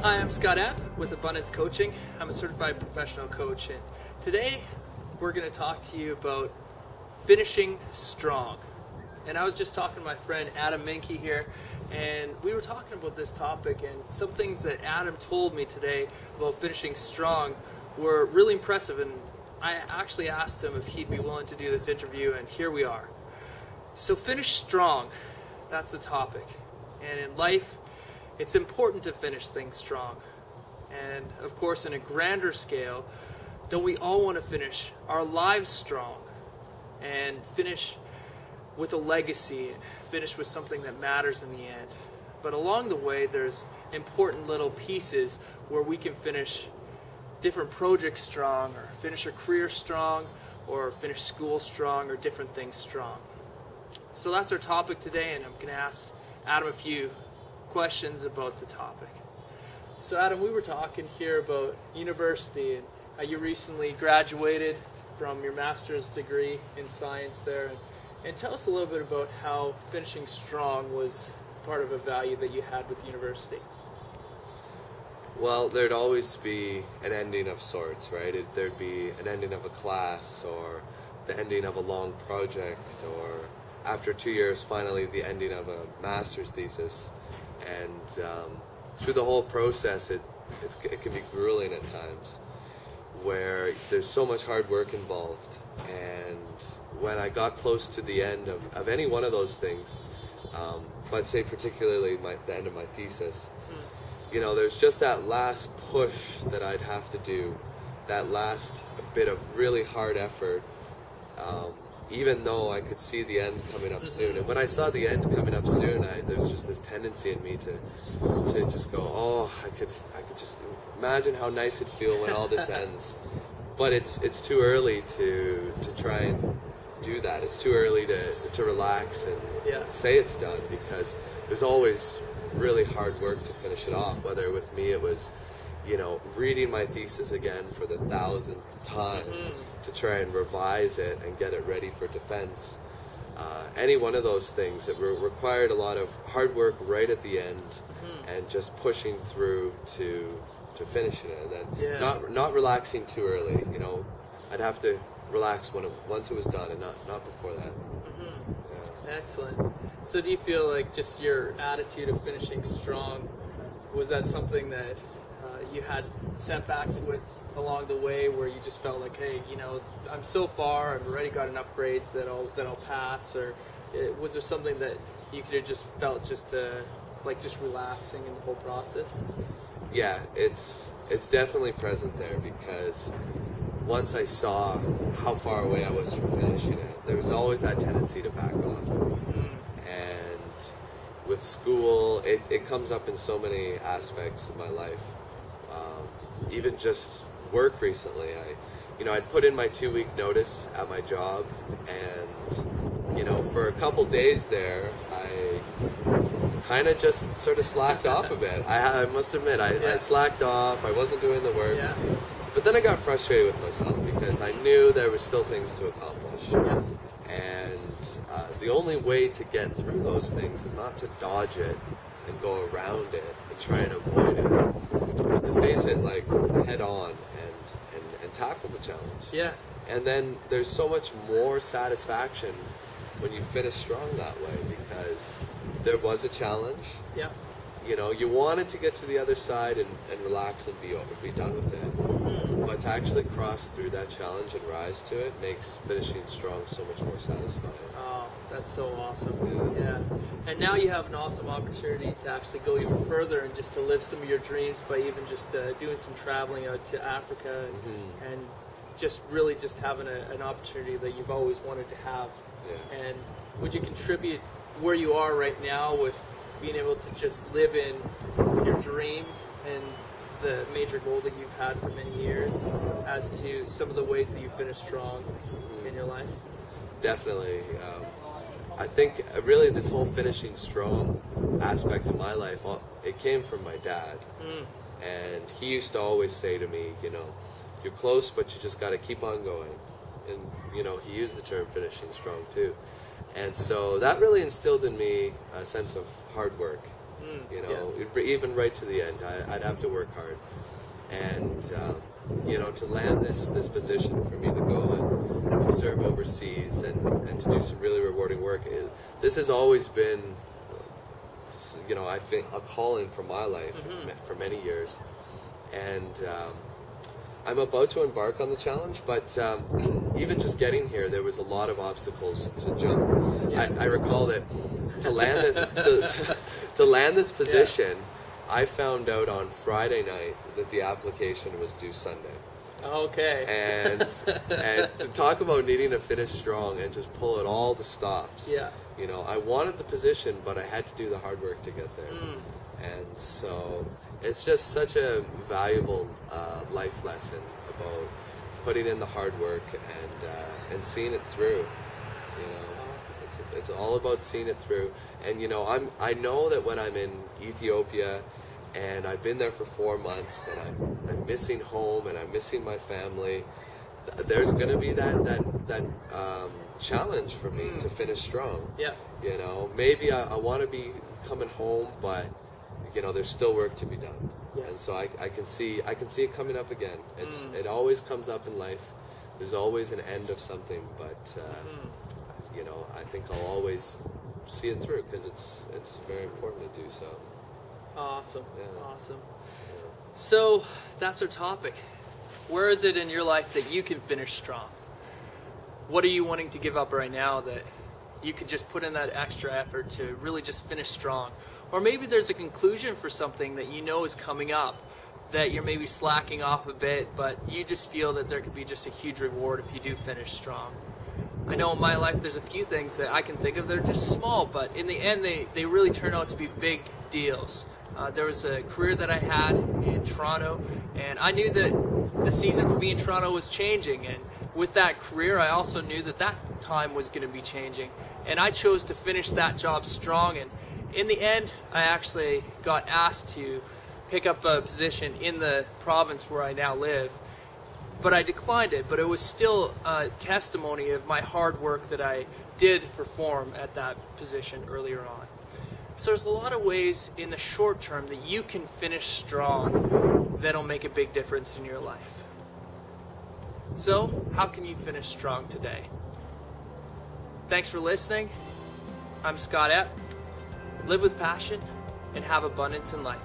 Hi, I'm Scott App with Abundance Coaching. I'm a certified professional coach, and today we're going to talk to you about finishing strong. And I was just talking to my friend Adam Minke here, and we were talking about this topic, and some things that Adam told me today about finishing strong were really impressive, and I actually asked him if he'd be willing to do this interview, and here we are. So finish strong, that's the topic. And in life, it's important to finish things strong. And of course, in a grander scale, don't we all want to finish our lives strong and finish with a legacy, and finish with something that matters in the end? But along the way, there's important little pieces where we can finish different projects strong, or finish a career strong, or finish school strong, or different things strong. So that's our topic today, and I'm going to ask Adam a few questions about the topic. So Adam, we were talking here about university and how you recently graduated from your master's degree in science there, and tell us a little bit about how finishing strong was part of a value that you had with university. Well, there'd always be an ending of sorts, right? There'd be an ending of a class, or the ending of a long project, or after 2 years, finally the ending of a master's thesis. And through the whole process, it can be grueling at times, where there's so much hard work involved. And when I got close to the end of any one of those things, but say particularly the end of my thesis, you know, there's just that last push that I'd have to do, that last bit of really hard effort, even though I could see the end coming up soon. And when I saw the end coming up soon, there's just this tendency in me to just go, oh, I could just imagine how nice it'd feel when all this ends. But it's too early to try and do that. It's too early to relax and say it's done, because there's always really hard work to finish it off. Whether with me it was, you know, reading my thesis again for the 1000th time to try and revise it and get it ready for defense. Any one of those things, it required a lot of hard work right at the end, and just pushing through to finish it, and then not relaxing too early. You know, I'd have to relax once it was done, and not before that. Excellent. So do you feel like just your attitude of finishing strong, was that something that you had setbacks with along the way, where you just felt like, hey, you know, I'm so far, I've already got enough grades that I'll pass, or was there something that you could have just felt just relaxing in the whole process? Yeah, it's definitely present there, because once I saw how far away I was from finishing it, there was always that tendency to back off. And with school, it comes up in so many aspects of my life. Even just work recently, I'd put in my 2-week notice at my job, and you know, for a couple days there, I kind of just sort of slacked off a bit. I must admit, I slacked off. I wasn't doing the work. But then I got frustrated with myself, because I knew there were still things to accomplish. And the only way to get through those things is not to dodge it and go around it and try and avoid it, but to face it like head on and tackle the challenge. And then there's so much more satisfaction when you finish strong that way, because there was a challenge. You know, you wanted to get to the other side and relax and be done with it. But to actually cross through that challenge and rise to it makes finishing strong so much more satisfying. Oh, that's so awesome. And now you have an awesome opportunity to actually go even further and just to live some of your dreams by even just doing some traveling out to Africa and just really just having an opportunity that you've always wanted to have. And would you contribute where you are right now with being able to just live in your dream and the major goal that you've had for many years, as to some of the ways that you finish strong in your life? Definitely. I think really this whole finishing strong aspect of my life, it came from my dad. And he used to always say to me, you know, you're close, but you just got to keep on going. And, you know, he used the term finishing strong too. And so that really instilled in me a sense of hard work You know, even right to the end, I'd have to work hard. And, you know, to land this position for me to go and to serve overseas and to do some really rewarding work, this has always been, you know, I think a calling for my life for many years. And I'm about to embark on the challenge, but even just getting here, there was a lot of obstacles to jump. Yeah. I recall that to land this to land this position, I found out on Friday night that the application was due Sunday. Okay. And to talk about needing to finish strong and just pull out all the stops. Yeah. You know, I wanted the position, but I had to do the hard work to get there. And so it's just such a valuable life lesson about putting in the hard work and seeing it through. You know, it's all about seeing it through. And you know, I know that when I'm in Ethiopia and I've been there for 4 months and I'm missing home and I'm missing my family, there's going to be that challenge for me to finish strong. Yeah. You know, maybe I want to be coming home, but you know, there's still work to be done. Yeah. And so I can see it coming up again. It always comes up in life. There's always an end of something, but you know, I think I'll always see it through because it's very important to do so. Awesome. Yeah. Awesome. Yeah. So that's our topic. Where is it in your life that you can finish strong? What are you wanting to give up right now that you could just put in that extra effort to really just finish strong? Or maybe there's a conclusion for something that you know is coming up, that you're maybe slacking off a bit, but you just feel that there could be just a huge reward if you do finish strong. I know in my life there's a few things that I can think of that are just small, but in the end they really turn out to be big deals. There was a career that I had in Toronto, and I knew that the season for me in Toronto was changing, and with that career I also knew that that time was going to be changing, and I chose to finish that job strong. And in the end, I actually got asked to pick up a position in the province where I now live, but I declined it. But it was still a testimony of my hard work that I did perform at that position earlier on. So there's a lot of ways in the short term that you can finish strong that'll make a big difference in your life. So how can you finish strong today? Thanks for listening. I'm Scott Epp. Live with passion and have abundance in life.